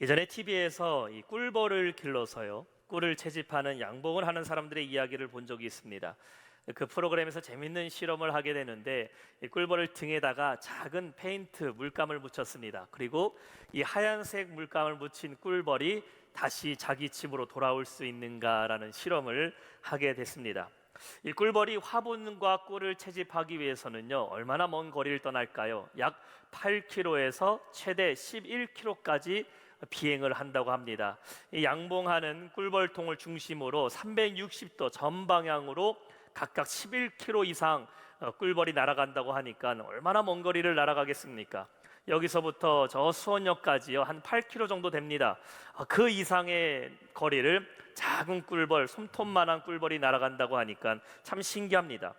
예전에 TV에서 이 꿀벌을 길러서요 꿀을 채집하는 양봉을 하는 사람들의 이야기를 본 적이 있습니다. 그 프로그램에서 재밌는 실험을 하게 되는데 이 꿀벌을 등에다가 작은 페인트 물감을 묻혔습니다. 그리고 이 하얀색 물감을 묻힌 꿀벌이 다시 자기 집으로 돌아올 수 있는가라는 실험을 하게 됐습니다. 이 꿀벌이 화분과 꿀을 채집하기 위해서는요 얼마나 먼 거리를 떠날까요? 약 8km에서 최대 11km까지 비행을 한다고 합니다. 이 양봉하는 꿀벌통을 중심으로 360도 전방향으로 각각 11km 이상 꿀벌이 날아간다고 하니까 얼마나 먼 거리를 날아가겠습니까? 여기서부터 저 수원역까지요 한 8km 정도 됩니다. 그 이상의 거리를 작은 꿀벌, 솜톱만한 꿀벌이 날아간다고 하니까 참 신기합니다.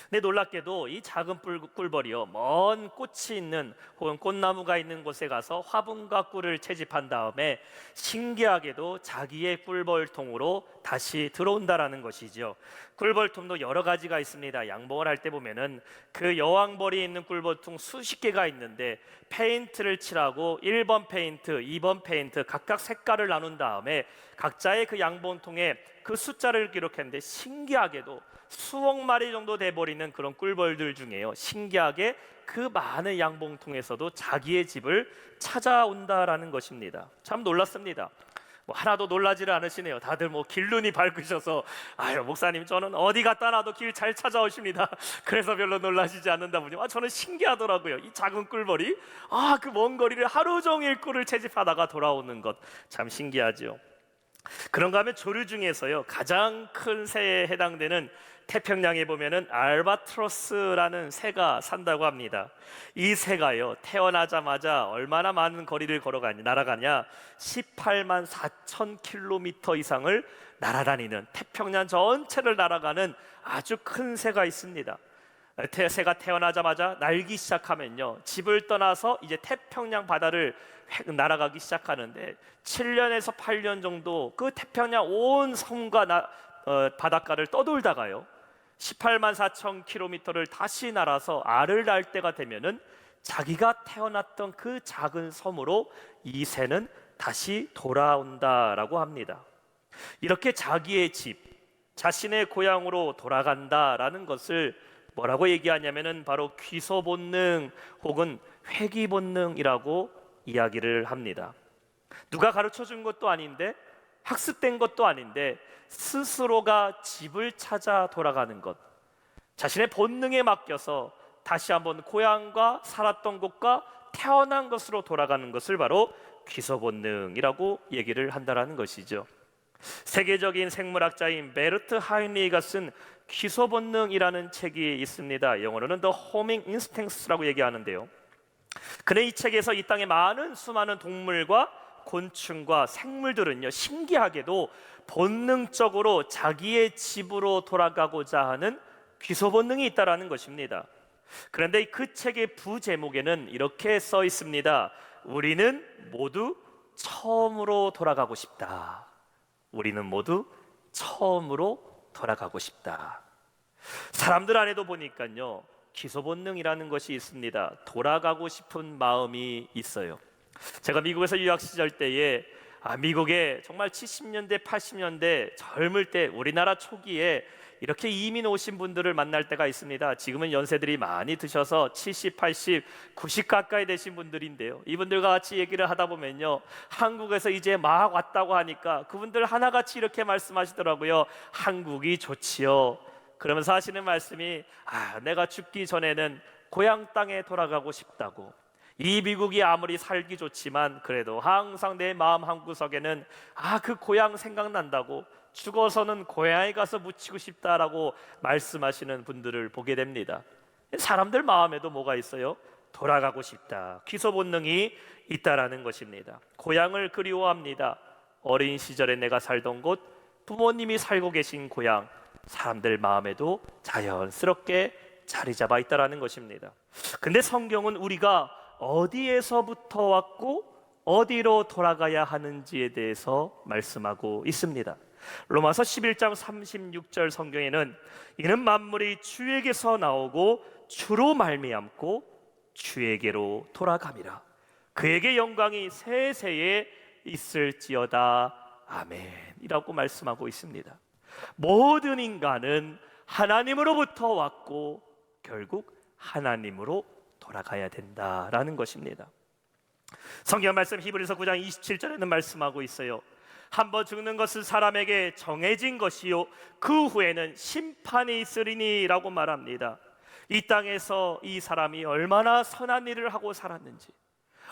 근데 놀랍게도 이 작은 꿀벌이요 먼 꽃이 있는 혹은 꽃나무가 있는 곳에 가서 화분과 꿀을 채집한 다음에 신기하게도 자기의 꿀벌통으로 다시 들어온다라는 것이죠. 꿀벌통도 여러 가지가 있습니다. 양봉을 할 때 보면은 그 여왕벌이 있는 꿀벌통 수십 개가 있는데 페인트를 칠하고 1번 페인트, 2번 페인트 각각 색깔을 나눈 다음에 각자의 그 양봉통에 그 숫자를 기록했는데 신기하게도 수억 마리 정도 돼버리는 그런 꿀벌들 중에요 신기하게 그 많은 양봉통에서도 자기의 집을 찾아온다라는 것입니다. 참 놀랐습니다. 하나도 놀라지를 않으시네요. 다들 길눈이 밝으셔서 아유 목사님 저는 어디 갔다 놔도 길 잘 찾아오십니다. 그래서 별로 놀라시지 않는다 보니 저는 신기하더라고요. 이 작은 꿀벌이 그 먼 거리를 하루 종일 꿀을 채집하다가 돌아오는 것 참 신기하죠. 그런가 하면 조류 중에서요 가장 큰 새에 해당되는 태평양에 보면은 알바트로스라는 새가 산다고 합니다. 이 새가요 태어나자마자 얼마나 많은 거리를 날아가냐 18만 4천 킬로미터 이상을 날아다니는 태평양 전체를 날아가는 아주 큰 새가 있습니다. 새가 태어나자마자 날기 시작하면요 집을 떠나서 이제 태평양 바다를 날아가기 시작하는데 7년에서 8년 정도 그 태평양 온 섬과 바닷가를 떠돌다가요 18만 4천 킬로미터를 다시 날아서 알을 낳을 때가 되면은 자기가 태어났던 그 작은 섬으로 이 새는 다시 돌아온다라고 합니다. 이렇게 자기의 집, 자신의 고향으로 돌아간다라는 것을 뭐라고 얘기하냐면은 바로 귀소 본능 혹은 회귀 본능이라고 이야기를 합니다. 누가 가르쳐 준 것도 아닌데 학습된 것도 아닌데 스스로가 집을 찾아 돌아가는 것, 자신의 본능에 맡겨서 다시 한번 고향과 살았던 곳과 태어난 것으로 돌아가는 것을 바로 귀소 본능이라고 얘기를 한다라는 것이죠. 세계적인 생물학자인 베르트 하인리히가 쓴 귀소 본능이라는 책이 있습니다. 영어로는 The Homing Instincts라고 얘기하는데요. 그는 이 책에서 이 땅의 수많은 동물과 곤충과 생물들은요 신기하게도 본능적으로 자기의 집으로 돌아가고자 하는 귀소 본능이 있다라는 것입니다. 그런데 그 책의 부제목에는 이렇게 써 있습니다. 우리는 모두 처음으로 돌아가고 싶다. 우리는 모두 처음으로 돌아가고 싶다. 사람들 안에도 보니까요 귀소 본능이라는 것이 있습니다. 돌아가고 싶은 마음이 있어요. 제가 미국에서 유학 시절 때에 미국에 정말 70년대 80년대 젊을 때 우리나라 초기에 이렇게 이민 오신 분들을 만날 때가 있습니다. 지금은 연세들이 많이 드셔서 70, 80, 90 가까이 되신 분들인데요 이분들과 같이 얘기를 하다 보면요 한국에서 이제 막 왔다고 하니까 그분들 하나같이 이렇게 말씀하시더라고요. 한국이 좋지요. 그러면서 하시는 말씀이 내가 죽기 전에는 고향 땅에 돌아가고 싶다고. 이 미국이 아무리 살기 좋지만 그래도 항상 내 마음 한구석에는 그 고향 생각난다고 죽어서는 고향에 가서 묻히고 싶다라고 말씀하시는 분들을 보게 됩니다. 사람들 마음에도 뭐가 있어요? 돌아가고 싶다. 귀소 본능이 있다라는 것입니다. 고향을 그리워합니다. 어린 시절에 내가 살던 곳, 부모님이 살고 계신 고향, 사람들 마음에도 자연스럽게 자리 잡아 있다라는 것입니다. 근데 성경은 우리가 어디에서부터 왔고 어디로 돌아가야 하는지에 대해서 말씀하고 있습니다. 로마서 11장 36절 성경에는 이는 만물이 주에게서 나오고 주로 말미암고 주에게로 돌아감이라. 그에게 영광이 세세에 있을지어다. 아멘이라고 말씀하고 있습니다. 모든 인간은 하나님으로부터 왔고 결국 하나님으로 돌아가야 된다라는 것입니다. 성경 말씀 히브리서 9장 27절에는 말씀하고 있어요. 한번 죽는 것은 사람에게 정해진 것이요 그 후에는 심판이 있으리니 라고 말합니다. 이 땅에서 이 사람이 얼마나 선한 일을 하고 살았는지,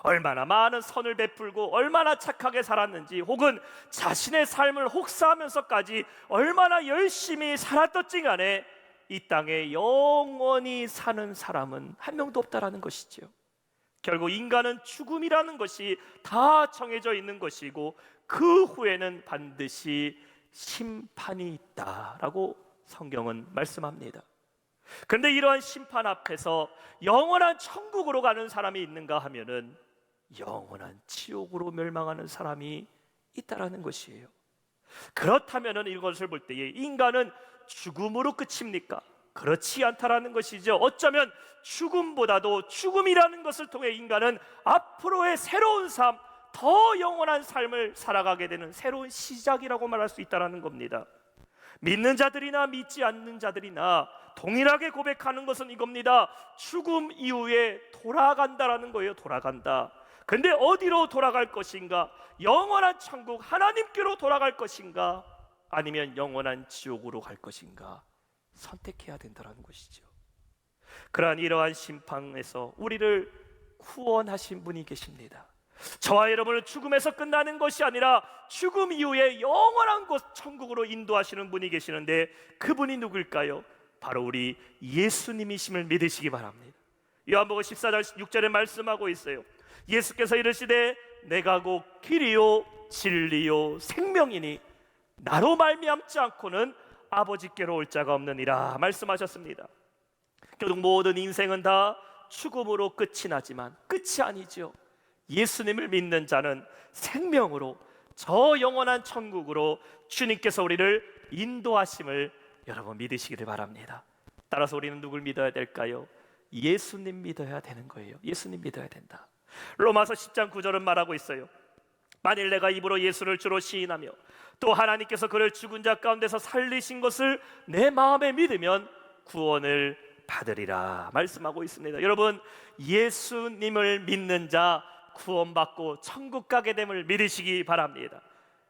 얼마나 많은 선을 베풀고 얼마나 착하게 살았는지, 혹은 자신의 삶을 혹사하면서까지 얼마나 열심히 살았던지 간에 이 땅에 영원히 사는 사람은 한 명도 없다라는 것이죠. 결국 인간은 죽음이라는 것이 다 정해져 있는 것이고 그 후에는 반드시 심판이 있다라고 성경은 말씀합니다. 그런데 이러한 심판 앞에서 영원한 천국으로 가는 사람이 있는가 하면은 영원한 지옥으로 멸망하는 사람이 있다라는 것이에요. 그렇다면은 이것을 볼 때에 인간은 죽음으로 끝입니까? 그렇지 않다라는 것이죠. 어쩌면 죽음보다도 죽음이라는 것을 통해 인간은 앞으로의 새로운 삶, 더 영원한 삶을 살아가게 되는 새로운 시작이라고 말할 수 있다는 겁니다. 믿는 자들이나 믿지 않는 자들이나 동일하게 고백하는 것은 이겁니다. 죽음 이후에 돌아간다라는 거예요. 돌아간다. 근데 어디로 돌아갈 것인가? 영원한 천국 하나님께로 돌아갈 것인가? 아니면 영원한 지옥으로 갈 것인가? 선택해야 된다는 것이죠. 그러한 이러한 심판에서 우리를 구원하신 분이 계십니다. 저와 여러분을 죽음에서 끝나는 것이 아니라 죽음 이후에 영원한 곳 천국으로 인도하시는 분이 계시는데 그분이 누굴까요? 바로 우리 예수님이심을 믿으시기 바랍니다. 요한복음 14장 6절에 말씀하고 있어요. 예수께서 이르시되 내가 곧 길이요 진리요 생명이니 나로 말미암지 않고는 아버지께로 올 자가 없느니라 말씀하셨습니다. 결국 모든 인생은 다 죽음으로 끝이 나지만 끝이 아니죠. 예수님을 믿는 자는 생명으로 저 영원한 천국으로 주님께서 우리를 인도하심을 여러분 믿으시기를 바랍니다. 따라서 우리는 누굴 믿어야 될까요? 예수님 믿어야 되는 거예요. 예수님 믿어야 된다. 로마서 10장 9절은 말하고 있어요. 만일 내가 입으로 예수를 주로 시인하며 또 하나님께서 그를 죽은 자 가운데서 살리신 것을 내 마음에 믿으면 구원을 받으리라 말씀하고 있습니다. 여러분, 예수님을 믿는 자 구원받고 천국 가게 됨을 믿으시기 바랍니다.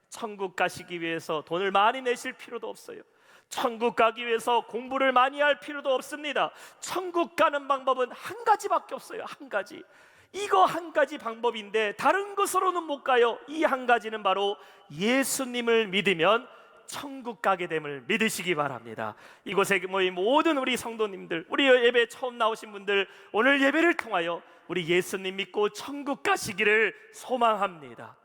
천국 가시기 위해서 돈을 많이 내실 필요도 없어요. 천국 가기 위해서 공부를 많이 할 필요도 없습니다. 천국 가는 방법은 한 가지밖에 없어요. 한 가지. 이거 한 가지 방법인데 다른 것으로는 못 가요. 이 한 가지는 바로 예수님을 믿으면 천국 가게 됨을 믿으시기 바랍니다. 이곳에 모인 모든 우리 성도님들, 우리 예배 처음 나오신 분들, 오늘 예배를 통하여 우리 예수님 믿고 천국 가시기를 소망합니다.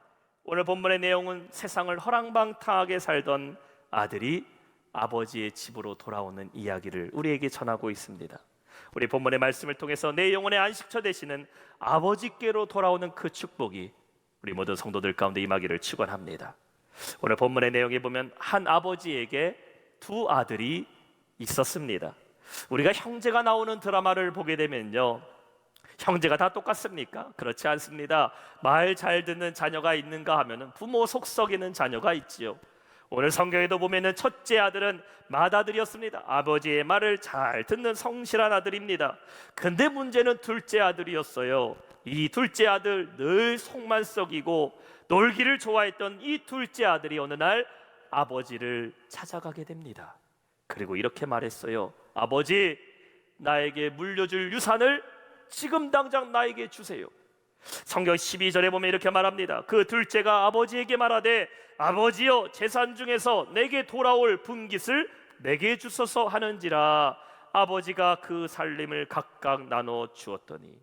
오늘 본문의 내용은 세상을 허랑방탕하게 살던 아들이 아버지의 집으로 돌아오는 이야기를 우리에게 전하고 있습니다. 우리 본문의 말씀을 통해서 내 영혼의 안식처 되시는 아버지께로 돌아오는 그 축복이 우리 모든 성도들 가운데 임하기를 축원합니다. 오늘 본문의 내용에 보면 한 아버지에게 두 아들이 있었습니다. 우리가 형제가 나오는 드라마를 보게 되면요, 형제가 다 똑같습니까? 그렇지 않습니다. 말 잘 듣는 자녀가 있는가 하면은 부모 속썩이는 자녀가 있지요. 오늘 성경에도 보면은 첫째 아들은 맏아들이었습니다. 아버지의 말을 잘 듣는 성실한 아들입니다. 근데 문제는 둘째 아들이었어요. 이 둘째 아들, 늘 속만 썩이고 놀기를 좋아했던 이 둘째 아들이 어느 날 아버지를 찾아가게 됩니다. 그리고 이렇게 말했어요. 아버지, 나에게 물려줄 유산을 지금 당장 나에게 주세요. 성경 12절에 보면 이렇게 말합니다. 그 둘째가 아버지에게 말하되 아버지여, 재산 중에서 내게 돌아올 분깃을 내게 주소서 하는지라. 아버지가 그 살림을 각각 나눠 주었더니,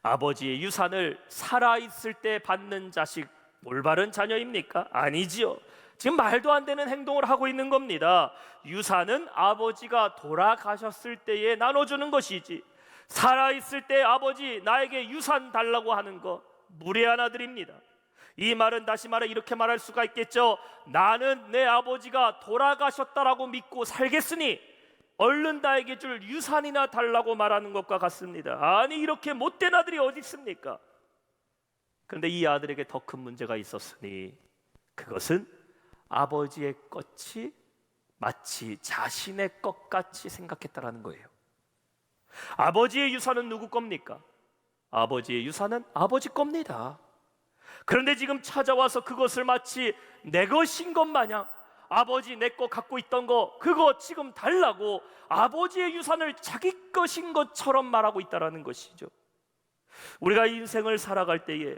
아버지의 유산을 살아있을 때 받는 자식 올바른 자녀입니까? 아니지요. 지금 말도 안 되는 행동을 하고 있는 겁니다. 유산은 아버지가 돌아가셨을 때에 나눠주는 것이지, 살아있을 때 아버지 나에게 유산 달라고 하는 거 무례한 아들입니다. 이 말은 다시 말해 이렇게 말할 수가 있겠죠. 나는 내 아버지가 돌아가셨다라고 믿고 살겠으니 얼른 나에게 줄 유산이나 달라고 말하는 것과 같습니다. 아니, 이렇게 못된 아들이 어디 있습니까? 그런데 이 아들에게 더 큰 문제가 있었으니 그것은 아버지의 것이 마치 자신의 것 같이 생각했다라는 거예요. 아버지의 유산은 누구 겁니까? 아버지의 유산은 아버지 겁니다. 그런데 지금 찾아와서 그것을 마치 내 것인 것 마냥, 아버지 내 거 갖고 있던 거 그거 지금 달라고 아버지의 유산을 자기 것인 것처럼 말하고 있다는 것이죠. 우리가 인생을 살아갈 때에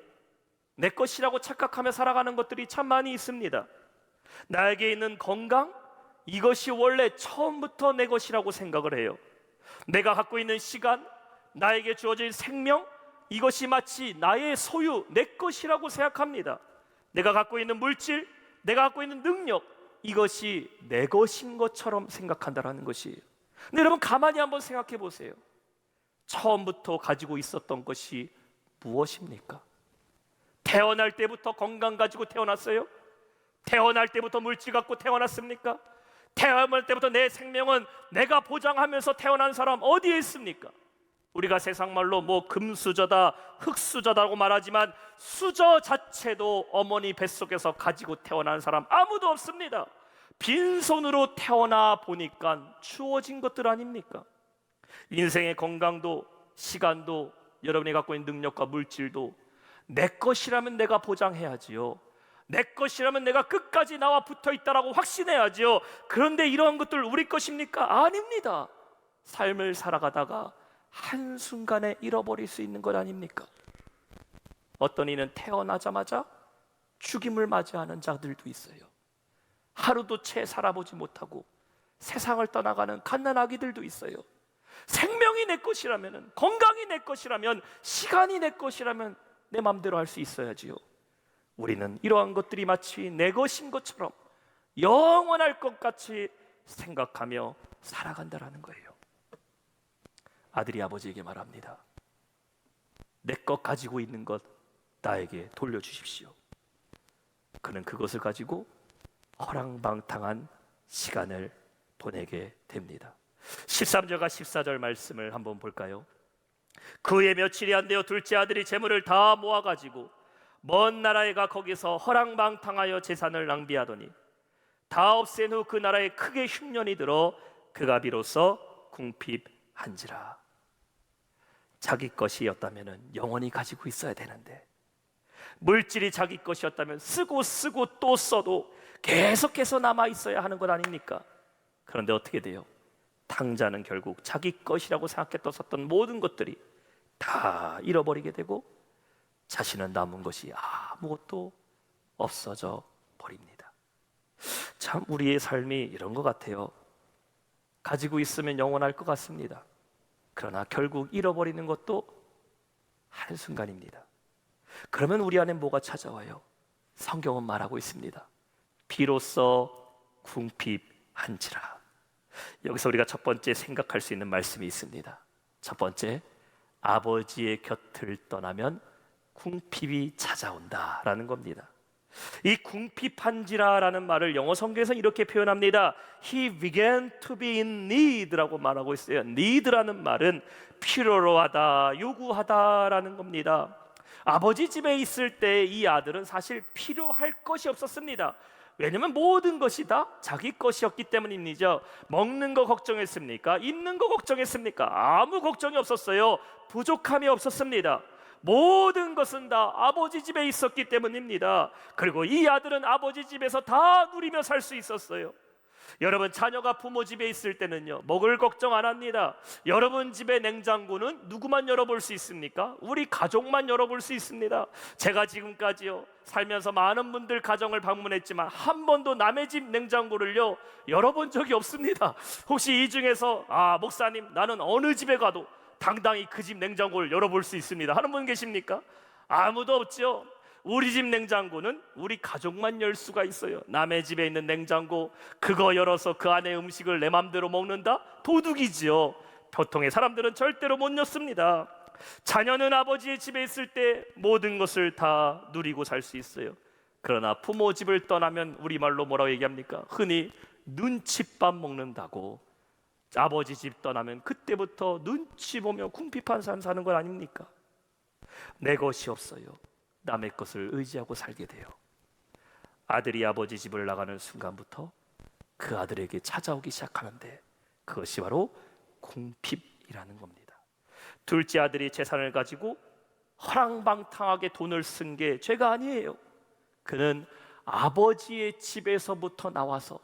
내 것이라고 착각하며 살아가는 것들이 참 많이 있습니다. 나에게 있는 건강, 이것이 원래 처음부터 내 것이라고 생각을 해요. 내가 갖고 있는 시간, 나에게 주어진 생명, 이것이 마치 나의 소유, 내 것이라고 생각합니다. 내가 갖고 있는 물질, 내가 갖고 있는 능력, 이것이 내 것인 것처럼 생각한다는 것이에요. 근데 여러분 가만히 한번 생각해 보세요. 처음부터 가지고 있었던 것이 무엇입니까? 태어날 때부터 건강 가지고 태어났어요? 태어날 때부터 물질 갖고 태어났습니까? 태어날 때부터 내 생명은 내가 보장하면서 태어난 사람 어디에 있습니까? 우리가 세상 말로 뭐 금수저다, 흙수저다라고 말하지만 수저 자체도 어머니 뱃속에서 가지고 태어난 사람 아무도 없습니다. 빈손으로 태어나 보니까 주어진 것들 아닙니까? 인생의 건강도, 시간도, 여러분이 갖고 있는 능력과 물질도 내 것이라면 내가 보장해야지요. 내 것이라면 내가 끝까지 나와 붙어있다라고 확신해야지요. 그런데 이러한 것들 우리 것입니까? 아닙니다. 삶을 살아가다가 한순간에 잃어버릴 수 있는 것 아닙니까? 어떤 이는 태어나자마자 죽임을 맞이하는 자들도 있어요. 하루도 채 살아보지 못하고 세상을 떠나가는 갓난 아기들도 있어요. 생명이 내 것이라면, 건강이 내 것이라면, 시간이 내 것이라면 내 마음대로 할 수 있어야지요. 우리는 이러한 것들이 마치 내 것인 것처럼 영원할 것 같이 생각하며 살아간다라는 거예요. 아들이 아버지에게 말합니다. 내 것 가지고 있는 것 나에게 돌려주십시오. 그는 그것을 가지고 허랑방탕한 시간을 보내게 됩니다. 13절과 14절 말씀을 한번 볼까요? 그의 며칠이 안 되어 둘째 아들이 재물을 다 모아가지고 먼 나라에 가 거기서 허랑방탕하여 재산을 낭비하더니 다 없앤 후 그 나라에 크게 흉년이 들어 그가 비로소 궁핍한지라. 자기 것이었다면 영원히 가지고 있어야 되는데, 물질이 자기 것이었다면 쓰고 또 써도 계속해서 남아 있어야 하는 것 아닙니까? 그런데 어떻게 돼요? 탕자는 결국 자기 것이라고 생각했던 썼던 모든 것들이 다 잃어버리게 되고 자신은 남은 것이 아무것도 없어져 버립니다. 참 우리의 삶이 이런 것 같아요. 가지고 있으면 영원할 것 같습니다. 그러나 결국 잃어버리는 것도 한순간입니다. 그러면 우리 안에 뭐가 찾아와요? 성경은 말하고 있습니다. 비로소 궁핍한지라. 여기서 우리가 첫 번째 생각할 수 있는 말씀이 있습니다. 첫 번째, 아버지의 곁을 떠나면 궁핍이 찾아온다라는 겁니다. 이 궁핍한지라라는 말을 영어 성경에서 이렇게 표현합니다. He began to be in need라고 말하고 있어요. need라는 말은 필요로 하다, 요구하다라는 겁니다. 아버지 집에 있을 때 이 아들은 사실 필요할 것이 없었습니다. 왜냐면 모든 것이 다 자기 것이었기 때문입니다. 먹는 거 걱정했습니까? 입는 거 걱정했습니까? 아무 걱정이 없었어요. 부족함이 없었습니다. 모든 것은 다 아버지 집에 있었기 때문입니다. 그리고 이 아들은 아버지 집에서 다 누리며 살 수 있었어요. 여러분, 자녀가 부모 집에 있을 때는요, 먹을 걱정 안 합니다. 여러분 집의 냉장고는 누구만 열어볼 수 있습니까? 우리 가족만 열어볼 수 있습니다. 제가 지금까지요 살면서 많은 분들 가정을 방문했지만 한 번도 남의 집 냉장고를요 열어본 적이 없습니다. 혹시 이 중에서 목사님, 나는 어느 집에 가도 당당히 그 집 냉장고를 열어볼 수 있습니다 하는 분 계십니까? 아무도 없죠. 우리 집 냉장고는 우리 가족만 열 수가 있어요. 남의 집에 있는 냉장고, 그거 열어서 그 안에 음식을 내 맘대로 먹는다? 도둑이지요. 보통의 사람들은 절대로 못 였습니다. 자녀는 아버지의 집에 있을 때 모든 것을 다 누리고 살 수 있어요. 그러나 부모 집을 떠나면 우리말로 뭐라고 얘기합니까? 흔히 눈칫밥 먹는다고. 아버지 집 떠나면 그때부터 눈치 보며 궁핍한 삶 사는 것 아닙니까? 내 것이 없어요. 남의 것을 의지하고 살게 돼요. 아들이 아버지 집을 나가는 순간부터 그 아들에게 찾아오기 시작하는데 그것이 바로 궁핍이라는 겁니다. 둘째 아들이 재산을 가지고 허랑방탕하게 돈을 쓴 게 죄가 아니에요. 그는 아버지의 집에서부터 나와서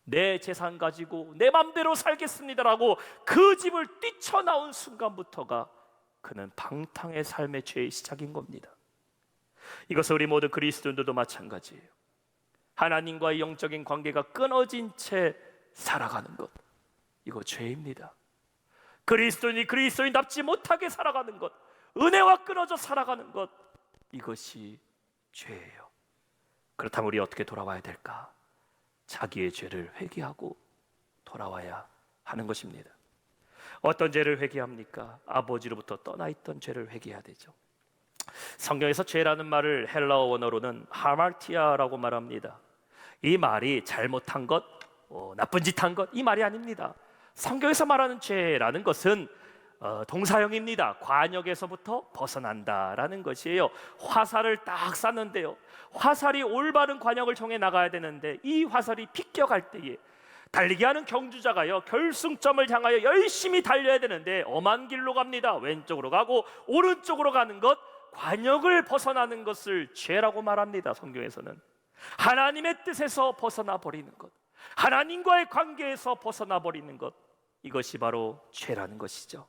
내 재산 가지고 내 맘대로 살겠습니다라고 그 집을 뛰쳐나온 순간부터가 그는 방탕의 삶의 죄의 시작인 겁니다. 이것은 우리 모든 그리스도인들도 마찬가지예요. 하나님과의 영적인 관계가 끊어진 채 살아가는 것, 이거 죄입니다. 그리스도인이 그리스도인답지 못하게 살아가는 것, 은혜와 끊어져 살아가는 것, 이것이 죄예요. 그렇다면 우리 어떻게 돌아와야 될까? 자기의 죄를 회개하고 돌아와야 하는 것입니다. 어떤 죄를 회개합니까? 아버지로부터 떠나 있던 죄를 회개해야 되죠. 성경에서 죄라는 말을 헬라어 원어로는 하마르티아라고 말합니다. 이 말이 잘못한 것, 나쁜 짓 한 것, 이 말이 아닙니다. 성경에서 말하는 죄라는 것은 동사형입니다. 관역에서부터 벗어난다라는 것이에요. 화살을 딱 쐈는데요, 화살이 올바른 관역을 통해 나가야 되는데 이 화살이 비껴갈 때에 달리기 하는 경주자가요, 결승점을 향하여 열심히 달려야 되는데 엄한 길로 갑니다. 왼쪽으로 가고 오른쪽으로 가는 것, 관역을 벗어나는 것을 죄라고 말합니다. 성경에서는 하나님의 뜻에서 벗어나 버리는 것, 하나님과의 관계에서 벗어나 버리는 것, 이것이 바로 죄라는 것이죠.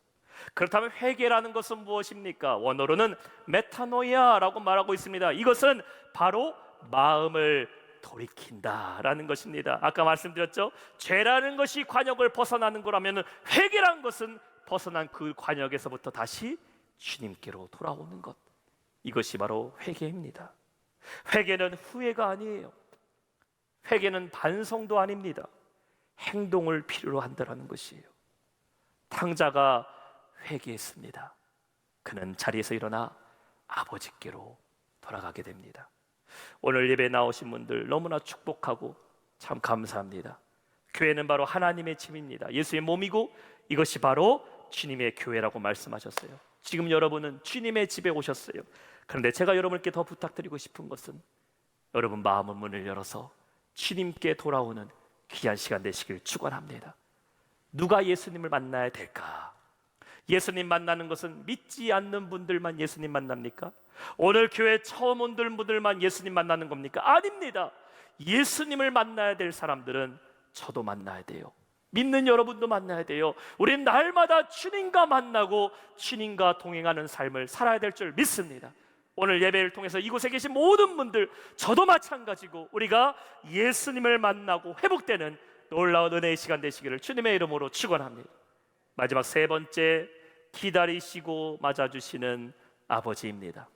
그렇다면 회개라는 것은 무엇입니까? 원어로는 메타노이아라고 말하고 있습니다. 이것은 바로 마음을 돌이킨다라는 것입니다. 아까 말씀드렸죠? 죄라는 것이 관역을 벗어나는 거라면 회개라는 것은 벗어난 그 관역에서부터 다시 주님께로 돌아오는 것, 이것이 바로 회개입니다. 회개는 후회가 아니에요. 회개는 반성도 아닙니다. 행동을 필요로 한다는 것이에요. 탕자가 회개했습니다. 그는 자리에서 일어나 아버지께로 돌아가게 됩니다. 오늘 예배에 나오신 분들 너무나 축복하고 참 감사합니다. 교회는 바로 하나님의 집입니다. 예수의 몸이고 이것이 바로 주님의 교회라고 말씀하셨어요. 지금 여러분은 주님의 집에 오셨어요. 그런데 제가 여러분께 더 부탁드리고 싶은 것은 여러분 마음의 문을 열어서 주님께 돌아오는 귀한 시간 되시길 축원합니다. 누가 예수님을 만나야 될까? 예수님 만나는 것은 믿지 않는 분들만 예수님 만납니까? 오늘 교회 처음 온 분들만 예수님 만나는 겁니까? 아닙니다. 예수님을 만나야 될 사람들은 저도 만나야 돼요. 믿는 여러분도 만나야 돼요. 우리는 날마다 주님과 만나고 주님과 동행하는 삶을 살아야 될 줄 믿습니다. 오늘 예배를 통해서 이곳에 계신 모든 분들, 저도 마찬가지고 우리가 예수님을 만나고 회복되는 놀라운 은혜의 시간 되시기를 주님의 이름으로 축원합니다. 마지막 세 번째, 기다리시고 맞아주시는 아버지입니다.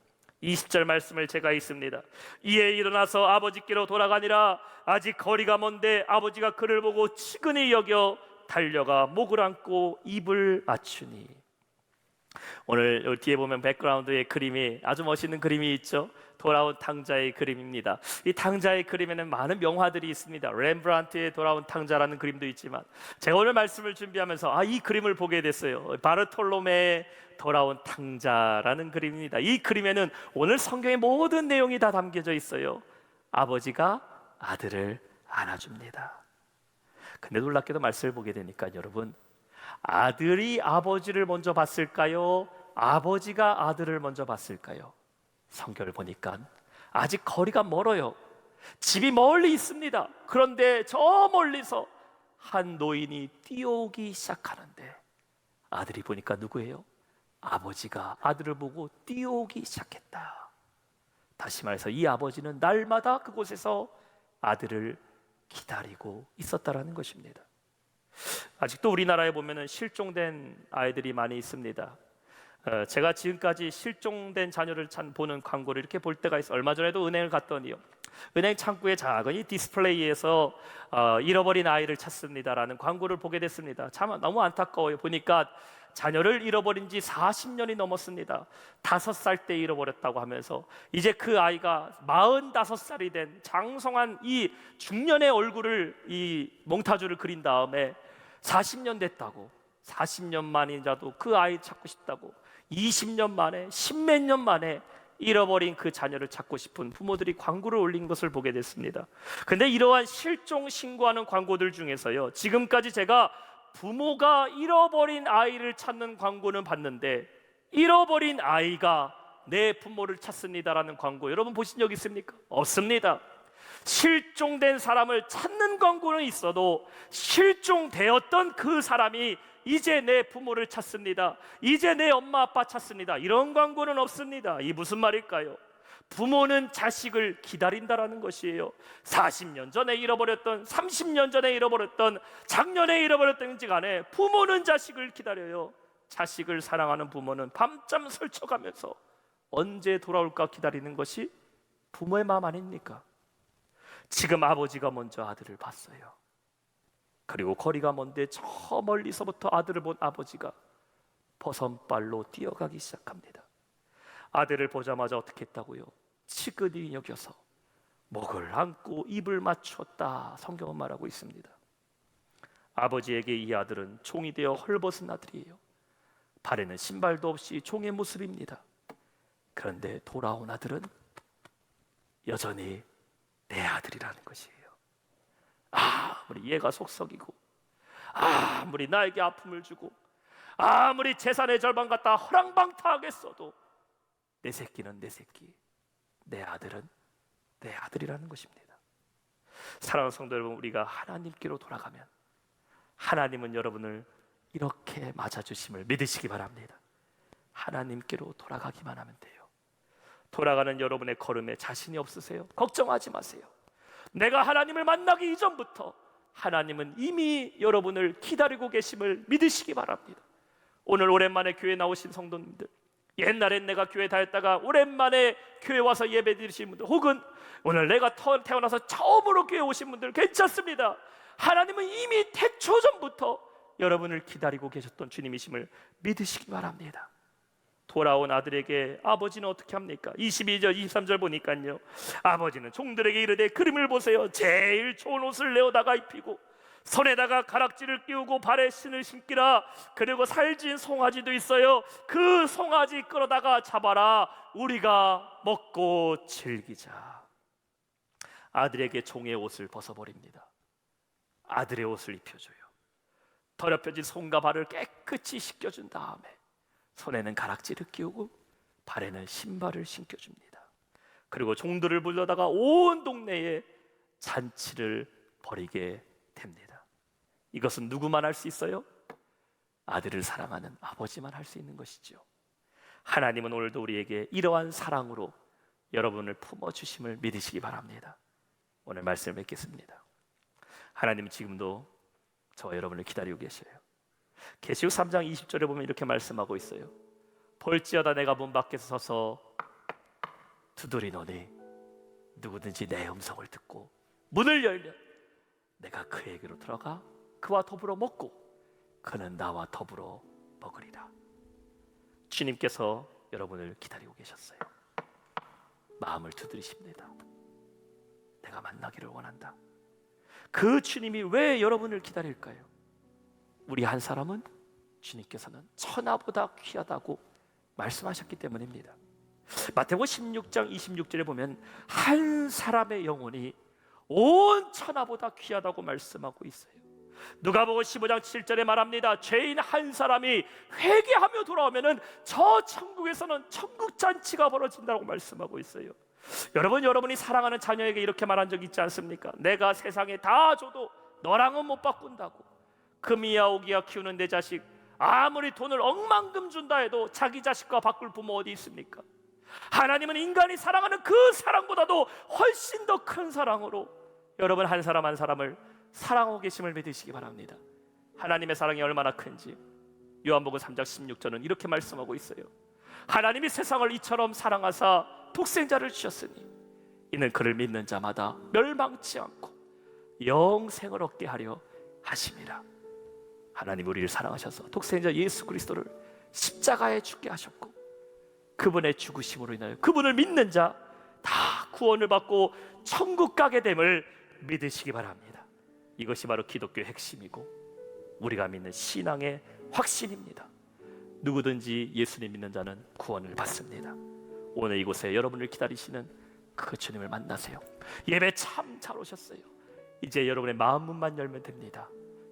20절 말씀을 제가 읽습니다. 이에 일어나서 아버지께로 돌아가니라. 아직 거리가 먼데 아버지가 그를 보고 치근히 여겨 달려가 목을 안고 입을 맞추니. 오늘 뒤에 보면 백그라운드에 그림이, 아주 멋있는 그림이 있죠. 돌아온 탕자의 그림입니다. 이 탕자의 그림에는 많은 명화들이 있습니다. 렘브란트의 돌아온 탕자라는 그림도 있지만 제가 오늘 말씀을 준비하면서 이 그림을 보게 됐어요. 바르톨로메의 돌아온 탕자라는 그림입니다. 이 그림에는 오늘 성경의 모든 내용이 다 담겨져 있어요. 아버지가 아들을 안아줍니다. 근데 놀랍게도 말씀을 보게 되니까 여러분, 아들이 아버지를 먼저 봤을까요? 아버지가 아들을 먼저 봤을까요? 성경을 보니까 아직 거리가 멀어요. 집이 멀리 있습니다. 그런데 저 멀리서 한 노인이 뛰어오기 시작하는데 아들이 보니까 누구예요? 아버지가 아들을 보고 뛰어오기 시작했다. 다시 말해서 이 아버지는 날마다 그곳에서 아들을 기다리고 있었다라는 것입니다. 아직도 우리나라에 보면은 실종된 아이들이 많이 있습니다. 제가 지금까지 실종된 자녀를 보는 광고를 이렇게 볼 때가 있어요. 얼마 전에도 은행을 갔더니요, 은행 창구의 작은 이 디스플레이에서 잃어버린 아이를 찾습니다라는 광고를 보게 됐습니다. 참 너무 안타까워요. 보니까 자녀를 잃어버린 지 40년이 넘었습니다. 5살 때 잃어버렸다고 하면서 이제 그 아이가 45살이 된 장성한 이 중년의 얼굴을, 이 몽타주를 그린 다음에 40년 됐다고, 40년 만이라도 그 아이 찾고 싶다고 20년 만에, 10몇 년 만에 잃어버린 그 자녀를 찾고 싶은 부모들이 광고를 올린 것을 보게 됐습니다. 근데 이러한 실종 신고하는 광고들 중에서요, 지금까지 제가 부모가 잃어버린 아이를 찾는 광고는 봤는데 잃어버린 아이가 내 부모를 찾습니다라는 광고 여러분 보신 적 있습니까? 없습니다. 실종된 사람을 찾는 광고는 있어도 실종되었던 그 사람이 이제 내 부모를 찾습니다, 이제 내 엄마 아빠 찾습니다, 이런 광고는 없습니다. 이 무슨 말일까요? 부모는 자식을 기다린다라는 것이에요. 40년 전에 잃어버렸던, 30년 전에 잃어버렸던, 작년에 잃어버렸던지 간에 부모는 자식을 기다려요. 자식을 사랑하는 부모는 밤잠 설쳐가면서 언제 돌아올까 기다리는 것이 부모의 마음 아닙니까? 지금 아버지가 먼저 아들을 봤어요. 그리고 거리가 먼데 저 멀리서부터 아들을 본 아버지가 버선발로 뛰어가기 시작합니다. 아들을 보자마자 어떻게 했다고요? 치근히 여겨서 목을 안고 입을 맞췄다, 성경은 말하고 있습니다. 아버지에게 이 아들은 종이 되어 헐벗은 아들이에요. 발에는 신발도 없이 종의 모습입니다. 그런데 돌아온 아들은 여전히 내 아들이라는 것이에요. 아무리 얘가 속썩이고, 아무리 나에게 아픔을 주고, 아무리 재산의 절반 갖다 허랑방탕하겠어도 내 새끼는 내 새끼, 내 아들은 내 아들이라는 것입니다. 사랑하는 성도 여러분, 우리가 하나님께로 돌아가면 하나님은 여러분을 이렇게 맞아주심을 믿으시기 바랍니다. 하나님께로 돌아가기만 하면 돼요. 돌아가는 여러분의 걸음에 자신이 없으세요? 걱정하지 마세요. 내가 하나님을 만나기 이전부터 하나님은 이미 여러분을 기다리고 계심을 믿으시기 바랍니다. 오늘 오랜만에 교회 나오신 성도님들, 옛날엔 내가 교회 다녔다가 오랜만에 교회 와서 예배 드리신 분들, 혹은 오늘 내가 태어나서 처음으로 교회 오신 분들 괜찮습니다. 하나님은 이미 태초 전부터 여러분을 기다리고 계셨던 주님이심을 믿으시기 바랍니다. 돌아온 아들에게 아버지는 어떻게 합니까? 22절 23절 보니까요, 아버지는 종들에게 이르되 그림을 보세요. 제일 좋은 옷을 내어다가 입히고 손에다가 가락지를 끼우고 발에 신을 신기라. 그리고 살진 송아지도 있어요. 그 송아지 끌어다가 잡아라. 우리가 먹고 즐기자. 아들에게 종의 옷을 벗어버립니다. 아들의 옷을 입혀줘요. 더럽혀진 손과 발을 깨끗이 씻겨준 다음에 손에는 가락지를 끼우고 발에는 신발을 신겨줍니다. 그리고 종들을 불러다가 온 동네에 잔치를 벌이게 됩니다. 이것은 누구만 할 수 있어요? 아들을 사랑하는 아버지만 할 수 있는 것이죠. 하나님은 오늘도 우리에게 이러한 사랑으로 여러분을 품어주심을 믿으시기 바랍니다. 오늘 말씀을 맺겠습니다. 하나님은 지금도 저와 여러분을 기다리고 계셔요. 계시록 3장 20절에 보면 이렇게 말씀하고 있어요. 볼지어다 내가 문 밖에서 서서 두드리노니 누구든지 내 음성을 듣고 문을 열면 내가 그에게로 들어가 그와 더불어 먹고 그는 나와 더불어 먹으리라. 주님께서 여러분을 기다리고 계셨어요. 마음을 두드리십니다. 내가 만나기를 원한다. 그 주님이 왜 여러분을 기다릴까요? 우리 한 사람은 주님께서는 천하보다 귀하다고 말씀하셨기 때문입니다. 마태복음 16장 26절에 보면 한 사람의 영혼이 온 천하보다 귀하다고 말씀하고 있어요. 누가복음 15장 7절에 말합니다. 죄인 한 사람이 회개하며 돌아오면은 저 천국에서는 천국 잔치가 벌어진다고 말씀하고 있어요. 여러분이 사랑하는 자녀에게 이렇게 말한 적 있지 않습니까? 내가 세상에 다 줘도 너랑은 못 바꾼다고. 금이야 오기야 키우는 내 자식 아무리 돈을 억만금 준다 해도 자기 자식과 바꿀 부모 어디 있습니까? 하나님은 인간이 사랑하는 그 사랑보다도 훨씬 더 큰 사랑으로 여러분 한 사람 한 사람을 사랑하고 계심을 믿으시기 바랍니다. 하나님의 사랑이 얼마나 큰지 요한복음 3장 16절은 이렇게 말씀하고 있어요. 하나님이 세상을 이처럼 사랑하사 독생자를 주셨으니 이는 그를 믿는 자마다 멸망치 않고 영생을 얻게 하려 하심이라. 하나님 우리를 사랑하셔서 독생자 예수 그리스도를 십자가에 죽게 하셨고 그분의 죽으심으로 인하여 그분을 믿는 자 다 구원을 받고 천국 가게 됨을 믿으시기 바랍니다. 이것이 바로 기독교의 핵심이고 우리가 믿는 신앙의 확신입니다. 누구든지 예수님 믿는 자는 구원을 받습니다. 오늘 이곳에 여러분을 기다리시는 그 주님을 만나세요. 예배 참 잘 오셨어요. 이제 여러분의 마음 문만 열면 됩니다.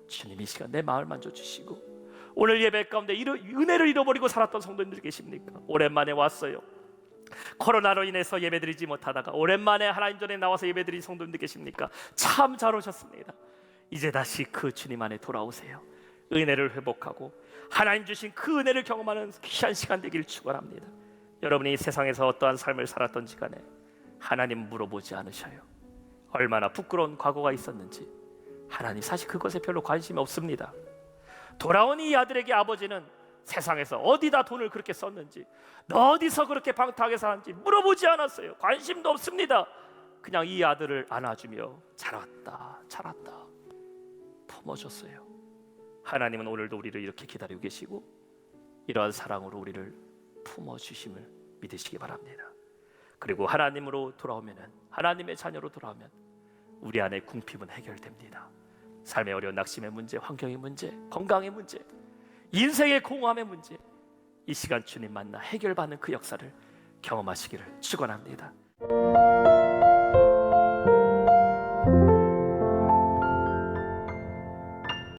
주님 이 시간 내 마음을 만져주시고, 오늘 예배 가운데 은혜를 잃어버리고 살았던 성도님들 계십니까? 오랜만에 왔어요. 코로나로 인해서 예배드리지 못하다가 오랜만에 하나님 전에 나와서 예배드린 성도님들 계십니까? 참 잘 오셨습니다. 이제 다시 그 주님 안에 돌아오세요. 은혜를 회복하고 하나님 주신 그 은혜를 경험하는 귀한 시간 되길 축원합니다. 여러분이 세상에서 어떠한 삶을 살았던지 간에 하나님 물어보지 않으셔요. 얼마나 부끄러운 과거가 있었는지 하나님 사실 그것에 별로 관심이 없습니다. 돌아온 이 아들에게 아버지는 세상에서 어디다 돈을 그렇게 썼는지, 너 어디서 그렇게 방탕하게 살았는지 물어보지 않았어요. 관심도 없습니다. 그냥 이 아들을 안아주며 자랐다 품어줬어요. 하나님은 오늘도 우리를 이렇게 기다리고 계시고 이러한 사랑으로 우리를 품어주심을 믿으시기 바랍니다. 그리고 하나님으로 돌아오면, 하나님의 자녀로 돌아오면 우리 안에 궁핍은 해결됩니다. 삶의 어려운 낙심의 문제, 환경의 문제, 건강의 문제, 인생의 공허함의 문제, 이 시간 주님 만나 해결받는 그 역사를 경험하시기를 축원합니다.